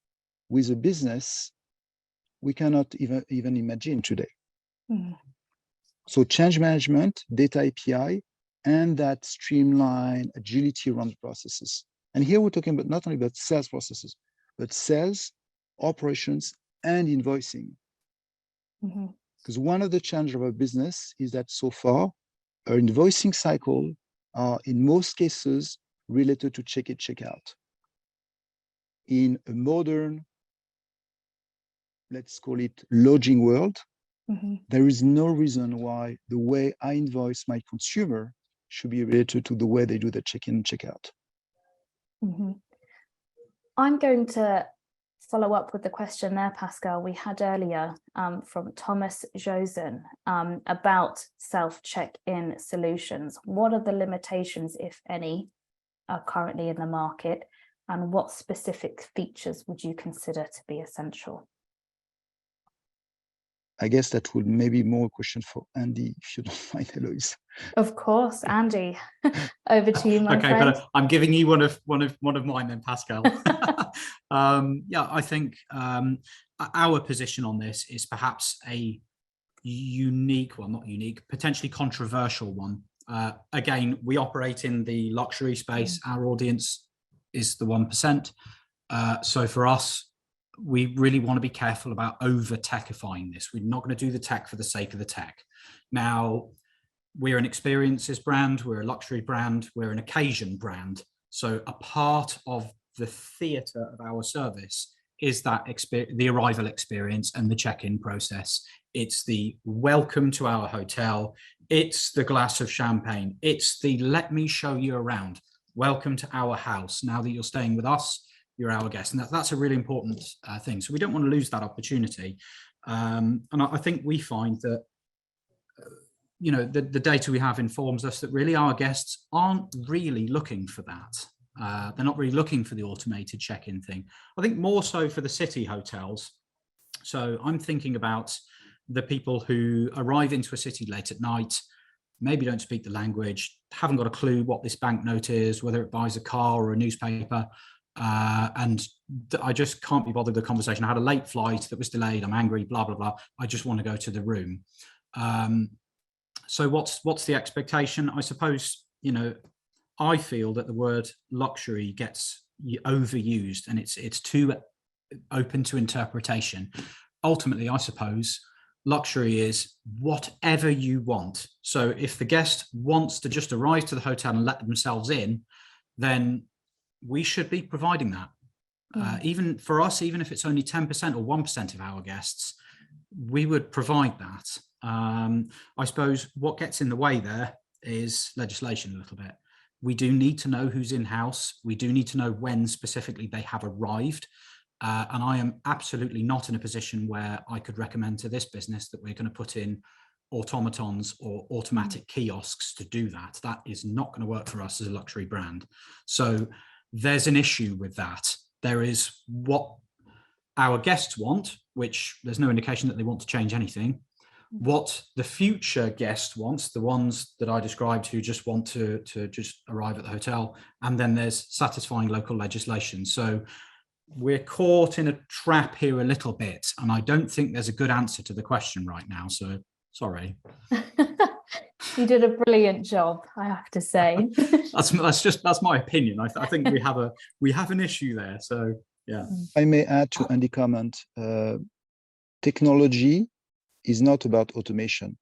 with a business we cannot even imagine today? So change management, data API, and that streamline agility around the processes. And here we're talking about not only about sales processes, but sales, operations, and invoicing. Because one of the challenges of our business is that so far, our invoicing cycle are in most cases related to check-in, check-out. In a modern let's call it lodging world, Mhm. there is no reason why the way I invoice my consumer should be related to the way they do the check-in and check-out. Mhm. I'm going to follow up with the question there, Pascal, we had earlier from Thomas Josen about self-check-in solutions. What are the limitations, if any, are currently in the market, and what specific features would you consider to be essential? I guess that would maybe more a question for Andy, if you don't mind, Eloise. Of course, Andy. Over to you, my okay, friend. but I'm giving you one of mine then, Pascal. Yeah, I think our position on this is perhaps a unique, well, not unique, potentially controversial one. Again, we operate in the luxury space. Our audience is the 1%. So for us, we really want to be careful about over-techifying this. We're not going to do the tech for the sake of the tech. Now, we're an experiences brand, we're a luxury brand, we're an occasion brand. So a part of the theatre of our service is that the arrival experience and the check-in process. It's the welcome to our hotel. It's the glass of champagne. It's the let me show you around. Welcome to our house. Now that you're staying with us, you're our guest. And that's a really important thing. So we don't want to lose that opportunity. And I think we find that you know, the data we have informs us that really our guests aren't really looking for that. They're not really looking for the automated check-in thing. I think more so for the city hotels. So I'm thinking about the people who arrive into a city late at night, maybe don't speak the language, haven't got a clue what this banknote is, whether it buys a car or a newspaper. And I just can't be bothered with the conversation. I had a late flight that was delayed. I'm angry, blah, blah, blah. I just want to go to the room. So what's the expectation? I suppose, you know, I feel that the word luxury gets overused and it's too open to interpretation. Ultimately, I suppose luxury is whatever you want. So if the guest wants to just arrive to the hotel and let themselves in, then we should be providing that. Even for us, even if it's only 10% or 1% of our guests, we would provide that. I suppose what gets in the way there is legislation a little bit. We do need to know who's in-house. We do need to know when specifically they have arrived. And I am absolutely not in a position where I could recommend to this business that we're going to put in automatons or automatic kiosks to do that. That is not going to work for us as a luxury brand. So there's an issue with that. There is what our guests want, which there's no indication that they want to change anything. What the future guest wants, the ones that I described who just want to just arrive at the hotel, and then there's satisfying local legislation. So we're caught in a trap here a little bit, and I don't think there's a good answer to the question right now. So sorry. You did a brilliant job, I have to say. that's my opinion. I think we have an issue there. So yeah. I may add to Andy's comment. Technology is not about automation.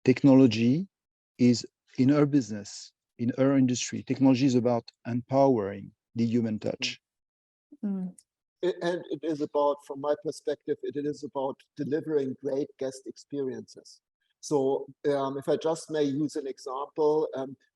Technology is in our business, in our industry. Technology is about empowering the human touch. And it is about, from my perspective, it is about delivering great guest experiences. So if I just may use an example,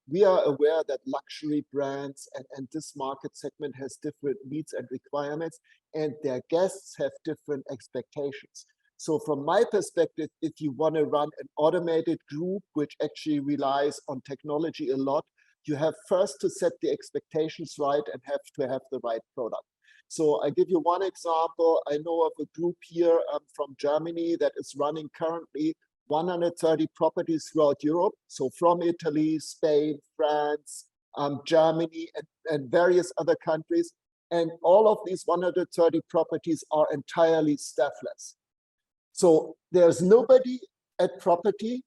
we are aware that luxury brands and this market segment has different needs and requirements, and their guests have different expectations. So from my perspective, if you want to run an automated group, which actually relies on technology a lot, you have first to set the expectations right and have to have the right product. So I give you one example. I know of a group here from Germany that is running currently 130 properties throughout Europe. So from Italy, Spain, France, Germany, and various other countries. And all of these 130 properties are entirely staffless. So there's nobody at property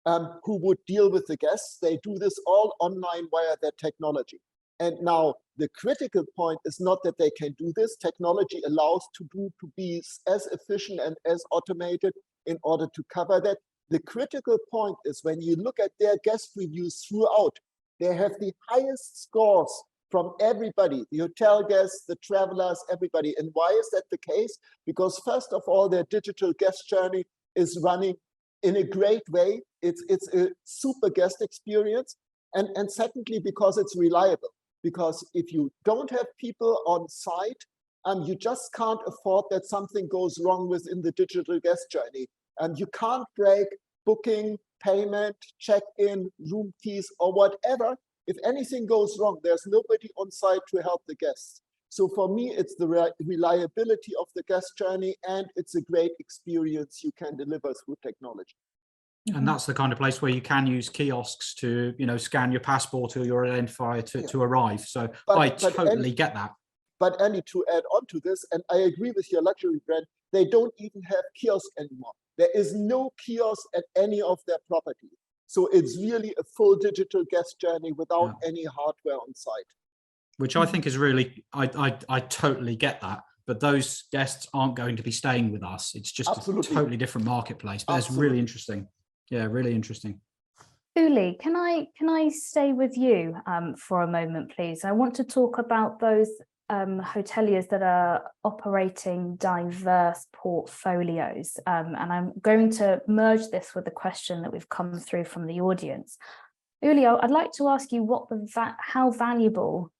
who would deal with the guests. They do this all online via their technology. And now the critical point is not that they can do this. Technology allows to be as efficient and as automated in order to cover that. The critical point is when you look at their guest reviews throughout, they have the highest scores from everybody, the hotel guests, the travelers, everybody. And why is that the case? Because first of all, their digital guest journey is running in a great way. It's a super guest experience. And secondly, because it's reliable. Because if you don't have people on site, you just can't afford that something goes wrong within the digital guest journey. You can't break booking, payment, check-in, room keys, or whatever. If anything goes wrong, there's nobody on site to help the guests. So for me, it's the reliability of the guest journey, and it's a great experience you can deliver through technology. And that's the kind of place where you can use kiosks to, scan your passport or your identifier to arrive. So I totally get that. But Andy, to add on to this, and I agree with your luxury brand, they don't even have kiosks anymore. There is no kiosk at any of their properties. So it's really a full digital guest journey without any hardware on site. Which I think is really, I totally get that. But those guests aren't going to be staying with us. It's just a totally different marketplace. But it's really interesting. Yeah, really interesting. Uli, can I stay with you for a moment, please? I want to talk about those hoteliers that are operating diverse portfolios. And I'm going to merge this with the question that we've come through from the audience. Uli, I'd like to ask you how valuable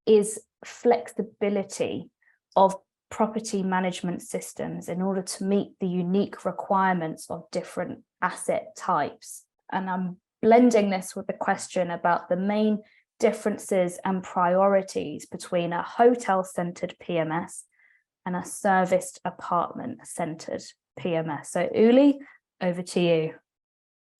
is flexibility of property management systems in order to meet the unique requirements of different asset types? And I'm blending this with the question about the main differences and priorities between a hotel-centered PMS and a serviced apartment-centered PMS. So Uli, over to you.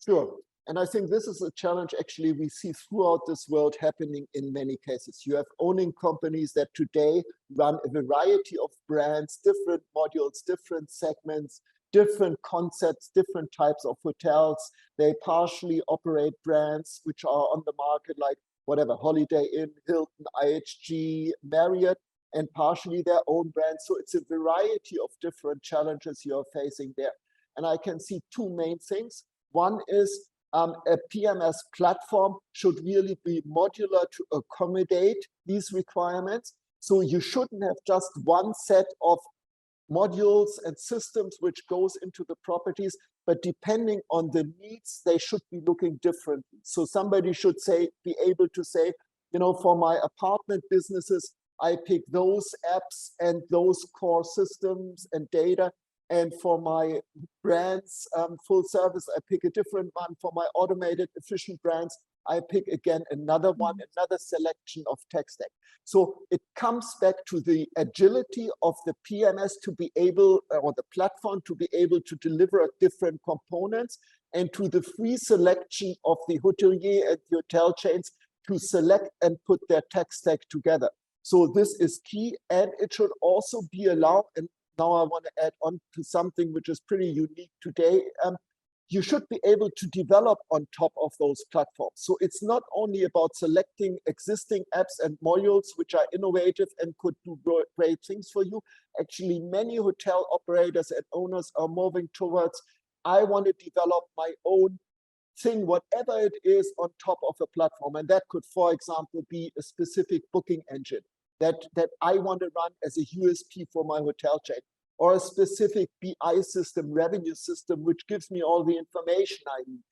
Sure. And I think this is a challenge actually we see throughout this world happening in many cases. You have owning companies that today run a variety of brands, different modules, different segments, different concepts, different types of hotels. They partially operate brands which are on the market like whatever, Holiday Inn, Hilton, IHG, Marriott, and partially their own brands. So it's a variety of different challenges you're facing there. And I can see two main things. One is a PMS platform should really be modular to accommodate these requirements. So you shouldn't have just one set of modules and systems which goes into the properties, but depending on the needs, they should be looking differently. So somebody should be able to say, for my apartment businesses, I pick those apps and those core systems and data. And for my brands, full service, I pick a different one. For my automated efficient brands, I pick again another one, another selection of tech stack. So it comes back to the agility of the PMS to be able, or the platform to be able to deliver different components, and to the free selection of the hotelier and the hotel chains to select and put their tech stack together. So this is key, and it should also be allowed, and now I want to add on to something which is pretty unique today. You should be able to develop on top of those platforms. So it's not only about selecting existing apps and modules which are innovative and could do great things for you. Actually, many hotel operators and owners are moving towards, I want to develop my own thing, whatever it is, on top of a platform. And that could, for example, be a specific booking engine that I want to run as a USP for my hotel chain, or a specific BI system, revenue system, which gives me all the information I need.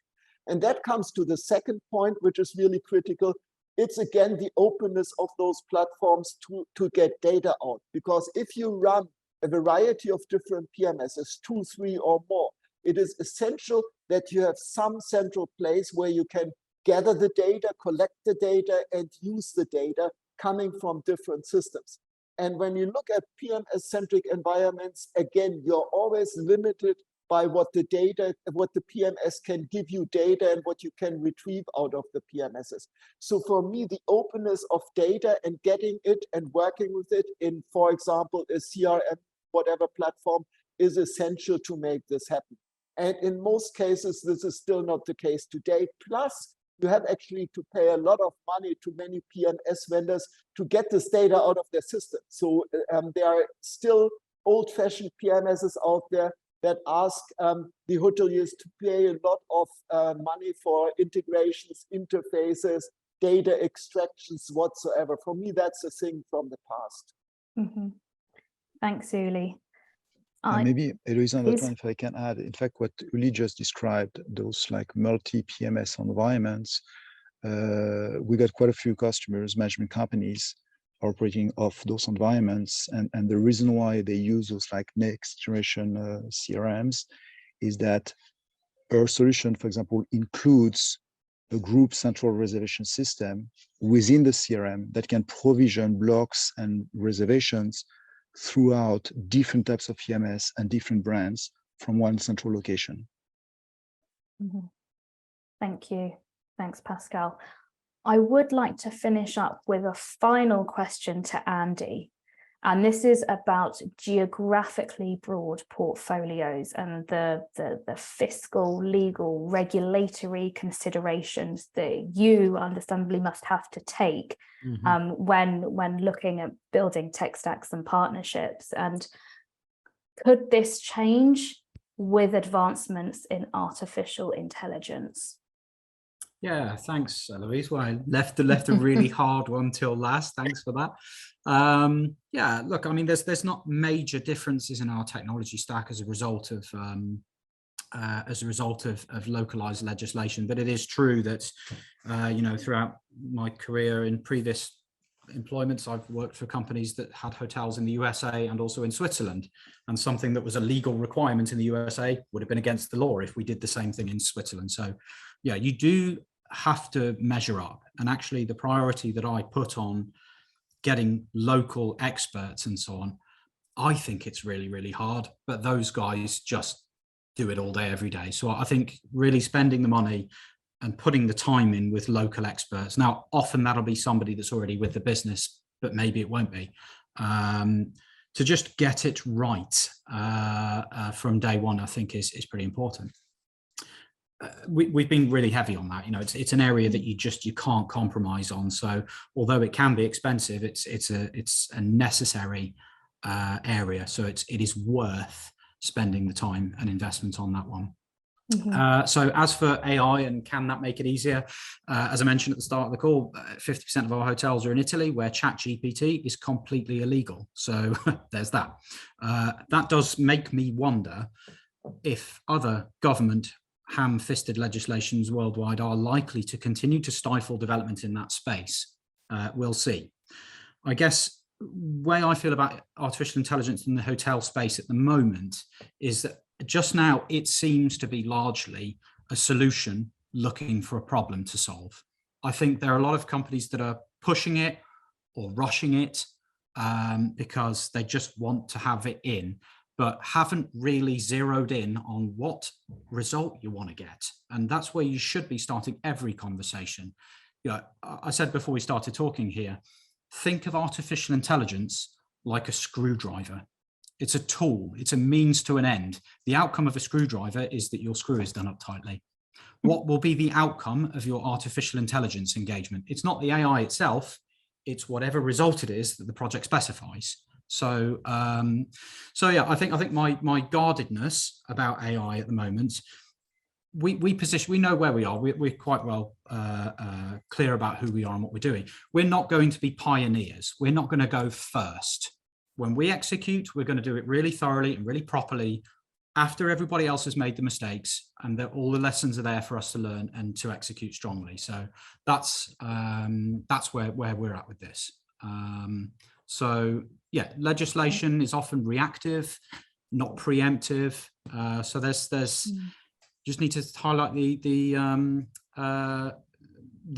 And that comes to the second point, which is really critical. It's again the openness of those platforms to get data out. Because if you run a variety of different PMSs, 2, 3, or more, it is essential that you have some central place where you can gather the data, collect the data, and use the data coming from different systems. And when you look at PMS-centric environments, again, you're always limited by what the data, what the PMS can give you data and what you can retrieve out of the PMSs. So for me, the openness of data and getting it and working with it in, for example, a CRM, whatever platform, is essential to make this happen. And in most cases, this is still not the case today. Plus, you have actually to pay a lot of money to many PMS vendors to get this data out of their system. So there are still old-fashioned PMSs out there that ask the hoteliers to pay a lot of money for integrations, interfaces, data extractions whatsoever. For me, that's a thing from the past. Mm-hmm. Thanks, Uli. Maybe, Eloise, on that Please. one, if I can add, in fact, what Uli just described, those like multi-PMS environments, we got quite a few customers, management companies operating off those environments. And the reason why they use those like next generation CRMs is that our solution, for example, includes a group central reservation system within the CRM that can provision blocks and reservations throughout different types of PMS and different brands from one central location. Mm-hmm. Thank you. Thanks, Pascal. I would like to finish up with a final question to Andy. And this is about geographically broad portfolios and the fiscal, legal, regulatory considerations that you understandably must have to take when looking at building tech stacks and partnerships. And could this change with advancements in artificial intelligence? Yeah, thanks, Eloise. Well, I left a really hard one till last. Thanks for that. Yeah, look, I mean, there's not major differences in our technology stack as a result of localized legislation, but it is true that you know, throughout my career in previous employments, I've worked for companies that had hotels in the USA and also in Switzerland, and something that was a legal requirement in the USA would have been against the law if we did the same thing in Switzerland. So yeah, you do have to measure up, and actually the priority that I put on getting local experts and so on, I think it's really, really hard, but those guys just do it all day, every day. So I think really spending the money and putting the time in with local experts. Now, often that'll be somebody that's already with the business, but maybe it won't be. To just get it right from day one, I think is pretty important. We've been really heavy on that. You know, it's an area that you can't compromise on. So although it can be expensive, it's a necessary area. So it is worth spending the time and investment on that one. So as for AI and can that make it easier? As I mentioned at the start of the call, 50% of our hotels are in Italy, where ChatGPT is completely illegal. So there's that. That does make me wonder if other government ham-fisted legislations worldwide are likely to continue to stifle development in that space. We'll see. I guess the way I feel about artificial intelligence in the hotel space at the moment is that just now it seems to be largely a solution looking for a problem to solve. I think there are a lot of companies that are pushing it or rushing it because they just want to have it in, but haven't really zeroed in on what result you want to get. And that's where you should be starting every conversation. Yeah, I said before we started talking here, think of artificial intelligence like a screwdriver. It's a tool, it's a means to an end. The outcome of a screwdriver is that your screw is done up tightly. What will be the outcome of your artificial intelligence engagement? It's not the AI itself, it's whatever result it is that the project specifies. So, yeah, I think my guardedness about AI at the moment, we know where we are. We're quite well clear about who we are and what we're doing. We're not going to be pioneers. We're not going to go first. When we execute, we're going to do it really thoroughly and really properly after everybody else has made the mistakes, and that all the lessons are there for us to learn and to execute strongly. So that's where we're at with this. So yeah, legislation is often reactive, not preemptive. So there's just need to highlight the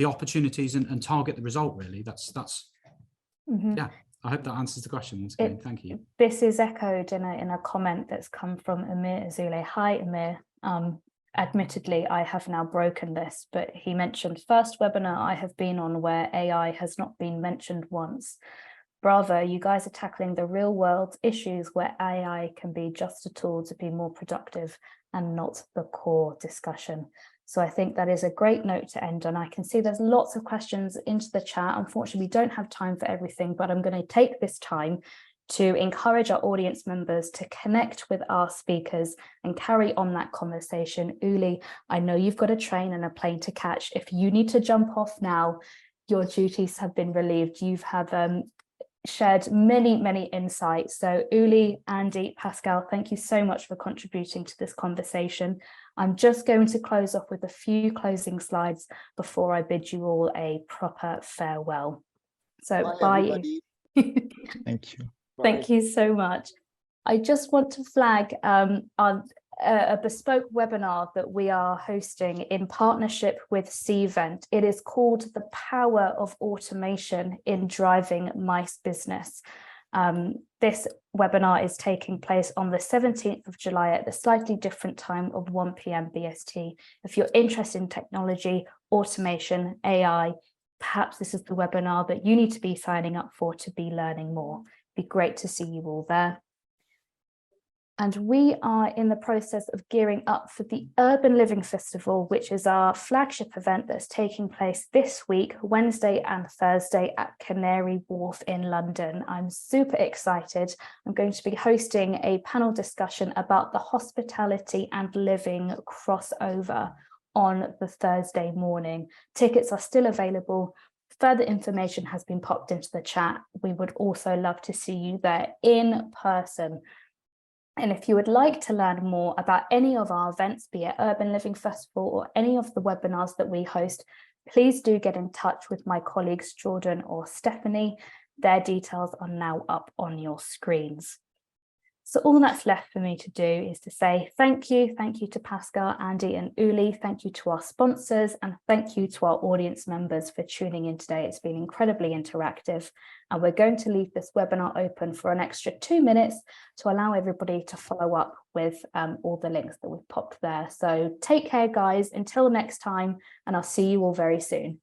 opportunities and target the result. Really, that's yeah. I hope that answers the question once again. Thank you. This is echoed in a comment that's come from Amir Azule. Hi, Amir. Admittedly, I have now broken this, but he mentioned first webinar I have been on where AI has not been mentioned once. Bravo, you guys are tackling the real world issues where AI can be just a tool to be more productive and not the core discussion. So I think that is a great note to end on. I can see there's lots of questions into the chat. Unfortunately, we don't have time for everything, but I'm going to take this time to encourage our audience members to connect with our speakers and carry on that conversation. Uli, I know you've got a train and a plane to catch. If you need to jump off now, your duties have been relieved. You've shared many insights. So Uli, Andy, Pascal, thank you so much for contributing to this conversation. I'm just going to close off with a few closing slides before I bid you all a proper farewell. So bye. Thank you. Thank you so much. I just want to flag a bespoke webinar that we are hosting in partnership with Cvent. It is called The Power of Automation in Driving Mice Business. This webinar is taking place on the 17th of July at the slightly different time of 1 p.m. BST. If you're interested in technology, automation, AI, perhaps this is the webinar that you need to be signing up for to be learning more. It'd be great to see you all there. And we are in the process of gearing up for the Urban Living Festival, which is our flagship event that's taking place this week, Wednesday and Thursday at Canary Wharf in London. I'm super excited. I'm going to be hosting a panel discussion about the hospitality and living crossover on the Thursday morning. Tickets are still available. Further information has been popped into the chat. We would also love to see you there in person. And if you would like to learn more about any of our events, be it Urban Living Festival or any of the webinars that we host, please do get in touch with my colleagues Jordan or Stephanie. Their details are now up on your screens. So all that's left for me to do is to say thank you to Pascal, Andy and Uli, thank you to our sponsors, and thank you to our audience members for tuning in today. It's been incredibly interactive, and we're going to leave this webinar open for an extra 2 minutes to allow everybody to follow up with all the links that we've popped there. So take care, guys, until next time, and I'll see you all very soon.